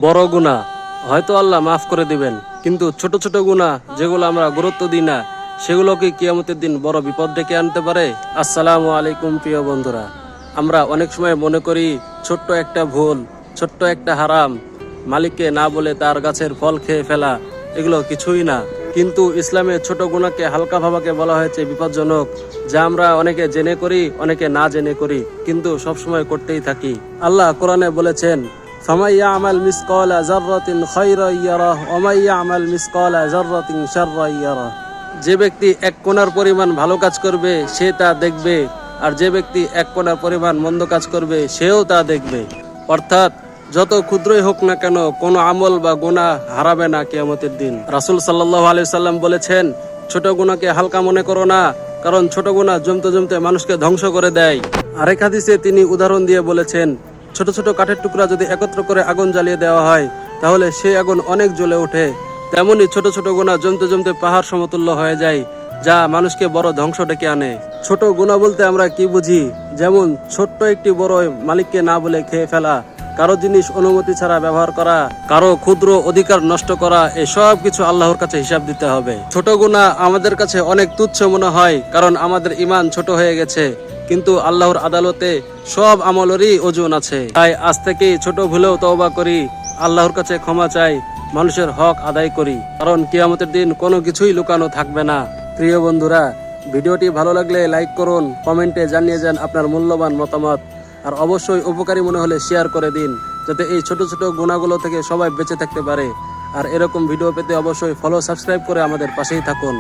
বড় গুনাহ হয়তো আল্লাহ মাফ করে দিবেন, কিন্তু ছোট ছোট গুনাহ যেগুলো আমরা গুরুত্ব দিই না, সেগুলো কি কিয়ামতের দিন বড় বিপদ ডেকে আনতে পারে। আসসালামু আলাইকুম প্রিয় বন্ধুরা, আমরা অনেক সময় মনে করি ছোট্ট একটা ভুল, ছোট্ট একটা হারাম, মালিককে না বলে তার গাছের ফল খেয়ে ফেলা, এগুলো কিছুই না। কিন্তু ইসলামে ছোট গুনাহকে হালকা ভাবাকে বলা হয়েছে বিপজ্জনক, যা আমরা অনেকে জেনে করি, অনেকে না জেনে করি, কিন্তু সবসময় করতেই থাকি। আল্লাহ কোরআনে বলেছেন, فَمَن يَعْمَلْ مِثْقَالَ ذَرَّةٍ خَيْرًا يَرَهُ وَمَن يَعْمَلْ مِثْقَالَ ذَرَّةٍ شَرًّا يَرَهُ। যে ব্যক্তি এক কোণার পরিমাণ ভালো কাজ করবে সে তা দেখবে, আর যে ব্যক্তি এক কোণার পরিমাণ মন্দ কাজ করবে সেও তা দেখবে। অর্থাৎ যত ক্ষুদ্রই হোক না কেন, কোনো আমল বা গুনাহ হারাবে না কিয়ামতের দিন। রাসূল সাল্লাল্লাহু আলাইহি সাল্লাম বলেছেন, ছোট গুনাহকে হালকা মনে করো না, কারণ ছোট গুনাহ জমতে জমতে মানুষকে ধ্বংস করে দেয়। আরেক হাদিসে তিনি উদাহরণ দিয়ে বলেছেন, ছোট ছোট কাঠের টুকরা যদি একত্র করে আগুন জ্বালিয়ে দেওয়া হয় তাহলে সেই আগুন অনেক জ্বলে ওঠে। তেমনি ছোট ছোট গুনাহ জমতে জমতে পাহাড় সমতুল্য হয়ে যায়, যা মানুষকে বড় ধ্বংস ডেকে আনে। ছোট গুনাহ বলতে আমরা কি বুঝি? যেমন ছোট্ট একটি বড় মালিককে না বলে খেয়ে ফেলা, কারো জিনিস অনুমতি ছাড়া ব্যবহার করা, কারো ক্ষুদ্র অধিকার নষ্ট করা, এসব কিছু আল্লাহর কাছে হিসাব দিতে হবে। ছোট গুনাহ আমাদের কাছে অনেক তুচ্ছ মনে হয়, কারণ আমাদের ঈমান ছোট হয়ে গেছে, কিন্তু আল্লাহর আদালতে সব আমলেরই ওজন আছে। তাই আজ থেকে ছোট ভুলেও তওবা করি, আল্লাহর কাছে ক্ষমা চাই, মানুষের হক আদায় করি, কারণ কিয়ামতের দিন কোনো কিছুই লুকানো থাকবে না। প্রিয় বন্ধুরা, ভিডিওটি ভালো লাগলে লাইক করুন, কমেন্টে জানিয়ে যান আপনার মূল্যবান মতামত, আর অবশ্যই উপকারী মনে হলে শেয়ার করে দিন, যাতে এই ছোট ছোট গুনাহগুলো থেকে সবাই বেঁচে থাকতে পারে। আর এরকম ভিডিও পেতে অবশ্যই ফলো, সাবস্ক্রাইব করে আমাদের পাশেই থাকুন।